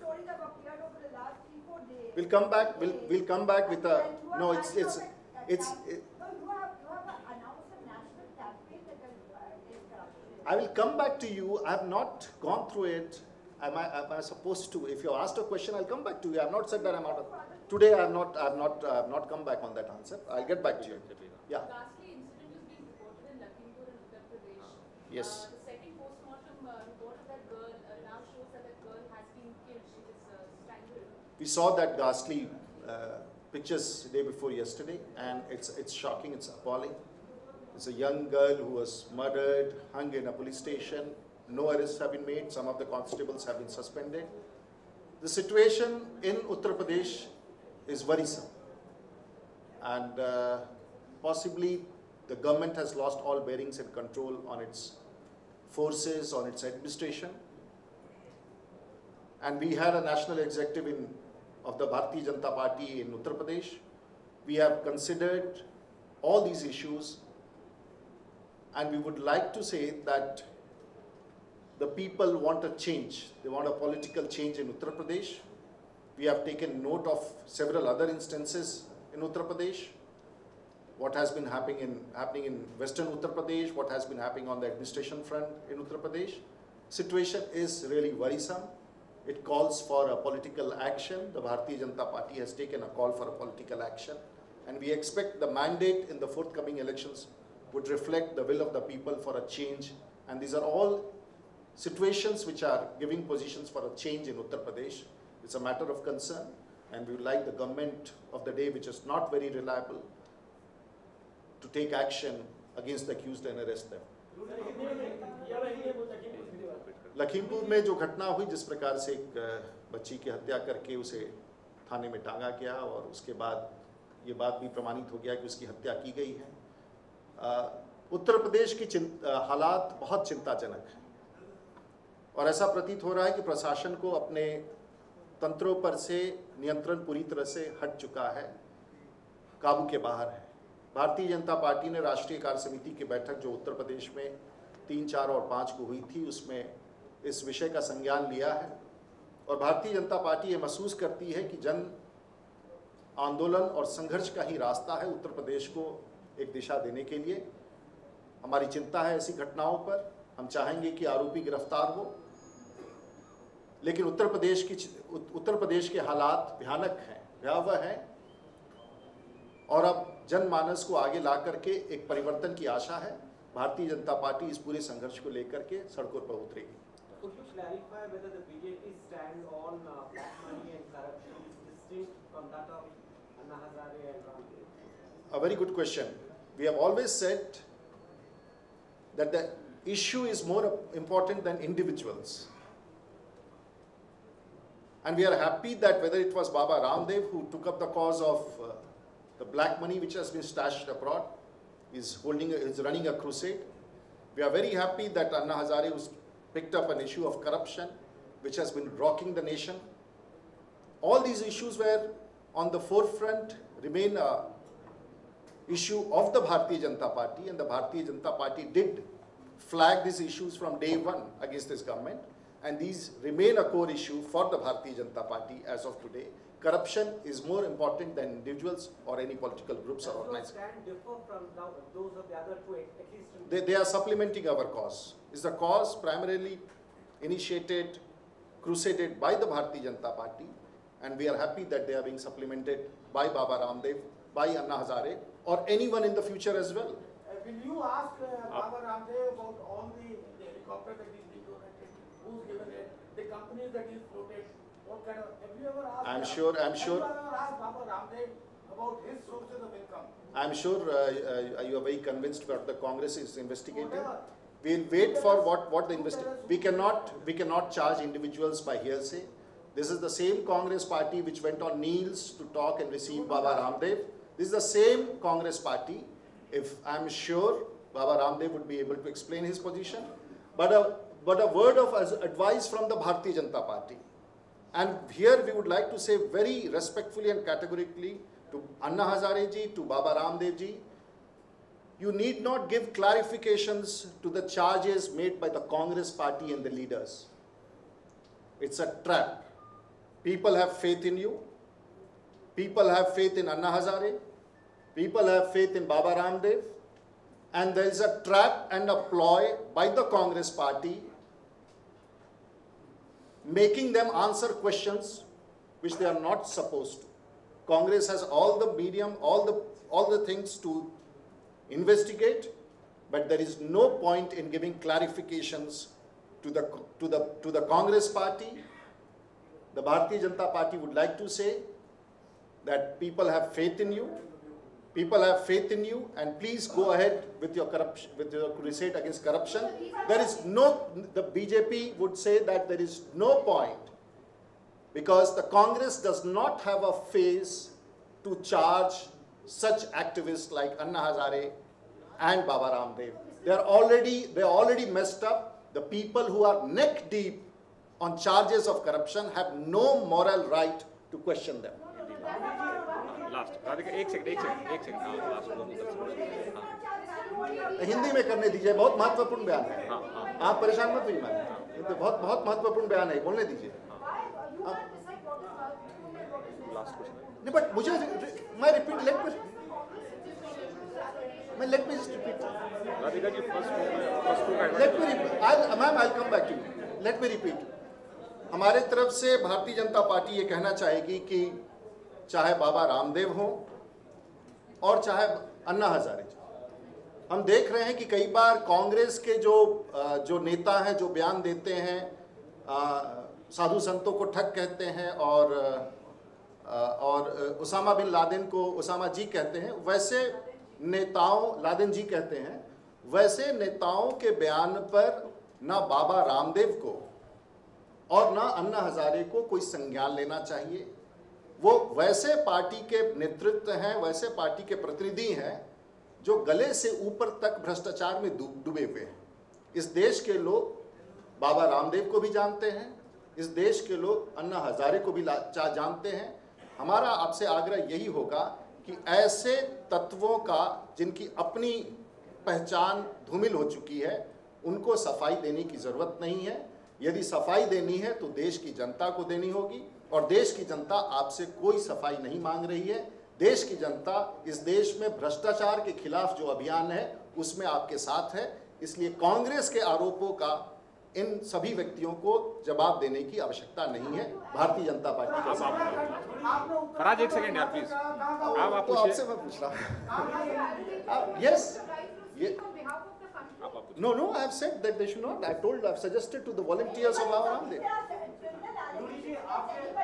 stories have appeared over the last 3-4 days. We'll come back. We'll come back with a no. It's. No, you have announced a national campaign that is corruption. I will come back to you. I have not gone through it. Am I supposed to? If you asked a question, I'll come back to you. I have not said that I'm out of. Today, I have not come back on that answer. I'll get back to you. Yeah. Ghastly incident has been reported in Lakhimpur and Uttar Pradesh. Yes. The second postmortem report of that girl now shows that girl has been killed. She was strangled. We saw that ghastly pictures the day before yesterday, and it's shocking. It's appalling. It's a young girl who was murdered, hung in a police station. No arrests have been made. Some of the constables have been suspended. The situation in Uttar Pradesh is worrisome, and possibly the government has lost all bearings and control on its forces, on its administration. And we had a national executive of the Bharatiya Janata Party in Uttar Pradesh. We have considered all these issues, and we would like to say that the people want a change. They want a political change in Uttar Pradesh. We have taken note of several other instances in Uttar Pradesh. What has been happening in Western Uttar Pradesh, what has been happening on the administration front in Uttar Pradesh. Situation is really worrisome. It calls for a political action. The Bharatiya Janata Party has taken a call for a political action, and we expect the mandate in the forthcoming elections would reflect the will of the people for a change. And these are all situations which are giving positions for a change in Uttar Pradesh. It's a matter of concern, and we would like the government of the day, which is not very reliable, to take action against the accused and arrest them. Lakhimpur में जो घटना हुई, जिस प्रकार से एक बच्ची की हत्या करके उसे थाने में टांगा गया और उसके बाद ये बात भी प्रमाणित हो गया कि उसकी हत्या की गई है। उत्तर प्रदेश की हालात बहुत चिंताजनक है, और ऐसा प्रतीत हो रहा है कि प्रशासन को अपने तंत्रों पर से नियंत्रण पूरी तरह से हट चुका है, काबू के बाहर है। भारतीय जनता पार्टी ने राष्ट्रीय कार्य समिति की बैठक जो उत्तर प्रदेश में 3, 4 और 5 को हुई थी, उसमें इस विषय का संज्ञान लिया है, और भारतीय जनता पार्टी ये महसूस करती है कि जन आंदोलन और संघर्ष का ही रास्ता है उत्तर प्रदेश को एक दिशा देने के लिए। हमारी चिंता है ऐसी घटनाओं पर। हम चाहेंगे कि आरोपी गिरफ्तार हो, लेकिन उत्तर प्रदेश के हालात भयानक हैं, भयावह हैं, और अब जनमानस को आगे ला करके एक परिवर्तन की आशा है। भारतीय जनता पार्टी इस पूरे संघर्ष को लेकर के सड़कों पर उतरेगी। Could you clarify whether the BJP stand on black money and corruption is distinct from that of Anna Hazare and Ramdev? A very good question. We have always said that the issue is more important than individuals. And we are happy that whether it was Baba Ramdev who took up the cause of the black money which has been stashed abroad, is running a crusade. We are very happy that Anna Hazare has picked up an issue of corruption which has been rocking the nation. All these issues were on the forefront, remain a issue of the Bharatiya Janata Party, and the Bharatiya Janata Party did flag these issues from day one against this government, and these remain a core issue for the Bharatiya Janata Party as of today. Corruption is more important than individuals or any political groups or organizations. Does your stand differ from those of the other two, at least in They are supplementing our cause. It's the cause primarily initiated, crusaded by the Bharatiya Janata Party, and we are happy that they are being supplemented by Baba Ramdev, by Anna Hazare, or anyone in the future as well. Will you ask Baba Ramdev about all the helicopter that is being donated, who's given it, the companies that is floated, what kind of, have you ever asked? I'm sure. Have you ever asked Baba Ramdev about his sources of income? I'm sure you are very convinced what the Congress is investigating. We'll wait for what the investigation. We cannot charge individuals by hearsay. This is the same Congress party which went on knees to talk and receive Baba Ramdev. This is the same Congress party. If I'm sure Baba Ramdev would be able to explain his position, but a word of advice from the Bharatiya Janata Party. And here we would like to say very respectfully and categorically to Anna Hazare ji, to Baba Ramdev ji, you need not give clarifications to the charges made by the Congress party and the leaders. It's a trap. People have faith in you. People have faith in Anna Hazare. People have faith in Baba Ramdev. And there is a trap and a ploy by the Congress party making them answer questions which they are not supposed to. Congress has all the medium, all the things to investigate, but there is no point in giving clarifications to the Congress party. The Bharatiya Janata Party would like to say that people have faith in you. People have faith in you, and please go ahead with your corruption, with your crusade against corruption. There is no, the BJP would say that there is no point, because the Congress does not have a face to charge such activists like Anna Hazare and Baba Ramdev. They are already messed up. The people who are neck deep on charges of corruption have no moral right to question them. Last Radhika एक second last Hindi में करने दीजिए, बहुत महत्वपूर्ण बयान है। आप परेशान मत होइए मैम, तो बहुत महत्वपूर्ण बयान है, बोलने दीजिए। लास्ट क्वेश्चन नहीं, बट मुझे मैं repeat let me just repeat. Radhika ji first to let me repeat, ma'am I come back to you. Let me repeat. हमारे तरफ से भारतीय जनता पार्टी ये कहना चाहेगी कि चाहे बाबा रामदेव हो और चाहे अन्ना हजारे, हम देख रहे हैं कि कई बार कांग्रेस के जो नेता हैं, जो बयान देते हैं, साधु संतों को ठग कहते हैं और उसामा बिन लादेन को उसामा जी कहते हैं, वैसे नेताओं, लादेन जी कहते हैं, वैसे नेताओं के बयान पर ना बाबा रामदेव को और ना अन्ना हजारे को कोई संज्ञान लेना चाहिए। वो वैसे पार्टी के नेतृत्व हैं, वैसे पार्टी के प्रतिनिधि हैं जो गले से ऊपर तक भ्रष्टाचार में डूबे हुए हैं। इस देश के लोग बाबा रामदेव को भी जानते हैं, इस देश के लोग अन्ना हजारे को भी जानते हैं। हमारा आपसे आग्रह यही होगा कि ऐसे तत्वों का, जिनकी अपनी पहचान धूमिल हो चुकी है, उनको सफाई देने की ज़रूरत नहीं है। यदि सफाई देनी है तो देश की जनता को देनी होगी, और देश की जनता आपसे कोई सफाई नहीं मांग रही है। देश की जनता इस देश में भ्रष्टाचार के खिलाफ जो अभियान है उसमें आपके साथ है। इसलिए कांग्रेस के आरोपों का इन सभी व्यक्तियों को जवाब देने की आवश्यकता नहीं है। भारतीय जनता पार्टी के साथ। फराज एक सेकंड यार प्लीज, आप आपसे मैं पूछ रहा हूँ। Yes, no, I have said that they should not. I've suggested to the volunteers of Baba Ramdev.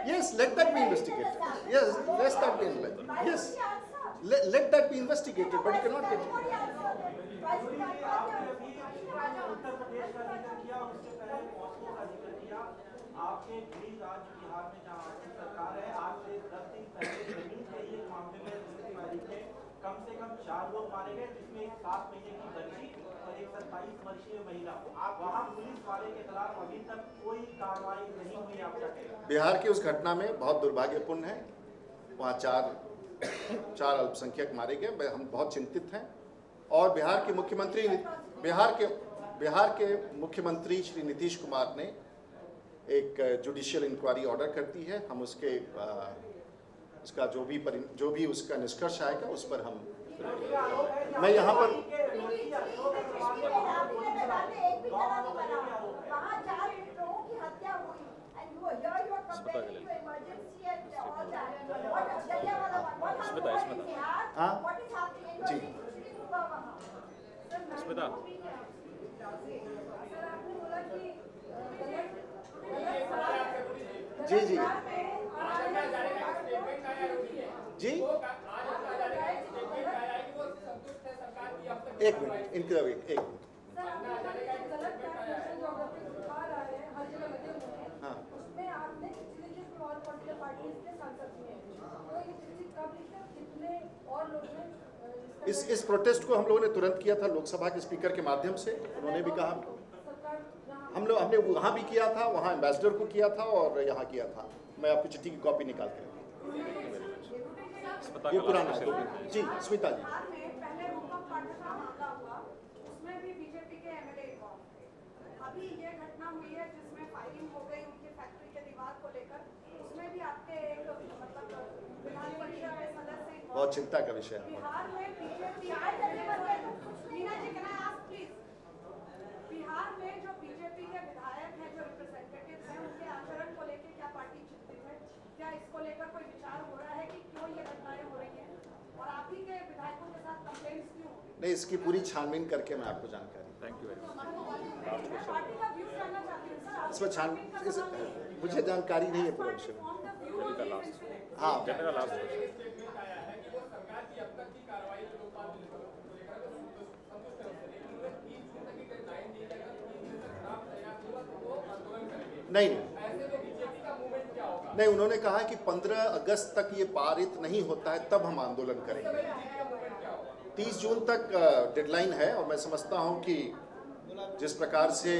Yes, let that be investigated. Yes, let that be investigated. Yes, let that be investigated, but you cannot get it. Uttar Pradesh का जिक्र किया, उससे पहले Moscow का जिक्र किया। आपके गृह राज्य बिहार में जहाँ आपकी सरकार है, आज से 10 दिन पहले जमीन के एक मामले में मुख्यमंत्री थे, कम से कम 4 लोग मारे गए, जिसमें एक 7 महीने की बच्ची और एक 27 वर्षीय महिला। आप वहाँ पुलिस वाले के खिलाफ अभी तक कोई कार्रवाई नहीं हुई, आप क्या कहेंगे? बिहार की उस घटना में बहुत दुर्भाग्यपूर्ण है, वहाँ चार अल्पसंख्यक मारे गए। हम बहुत चिंतित हैं, और बिहार के मुख्यमंत्री श्री नीतीश कुमार ने एक जुडिशियल इंक्वायरी ऑर्डर कर दी है। हम उसका जो भी उसका निष्कर्ष आएगा उस पर हम, मैं यहाँ पर जी स्मिता जी जी जी एक मिनट, इनका एक मिनट। हाँ, इस प्रोटेस्ट को हम लोगों ने तुरंत किया था लोकसभा के स्पीकर के माध्यम से। उन्होंने भी कहा, हमने वहाँ भी किया था, वहाँ एम्बेसडर को किया था और यहाँ किया था। मैं आपको चिट्ठी की कॉपी निकाल के, ये पुराना है। जी स्मिता जी, अभी ये घटना हुई है जिसमें फायरिंग हो गई उनकी फैक्ट्री के दीवार को लेकर, उसमें भी आपके एक मतलब विधान परिषद के सदस्य बहुत चिंता का विषय है। बिहार में BJP Meena ji can I ask please? Bihar में जो बीजेपी के विधायक हैं, जो रिप्रेजेंटेटिव हैं, उनके आचरण को लेकर क्या पार्टी चिंतित है? क्या इसको लेकर कोई विचार हो रहा है कि क्यों ये घटनाएं हो रही हैं और आप ही के विधायकों के साथ कंप्लेंट्स क्यों? नहीं, इसकी पूरी छानबीन करके मैं आपको जानकारी। Thank you very much. Party का व्यू जानना चाहती हूँ सर। इसमें मुझे जानकारी नहीं है पूरे विषय में। हाँ, जनरल लास्ट क्वेश्चन। नहीं, उन्होंने कहा कि 15 अगस्त तक ये पारित नहीं होता है तब हम आंदोलन करेंगे। 30 जून तक डेडलाइन है और मैं समझता हूं कि जिस प्रकार से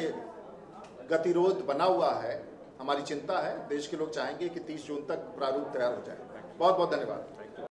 गतिरोध बना हुआ है, हमारी चिंता है, देश के लोग चाहेंगे कि 30 जून तक प्रारूप तैयार हो जाए। बहुत बहुत धन्यवाद।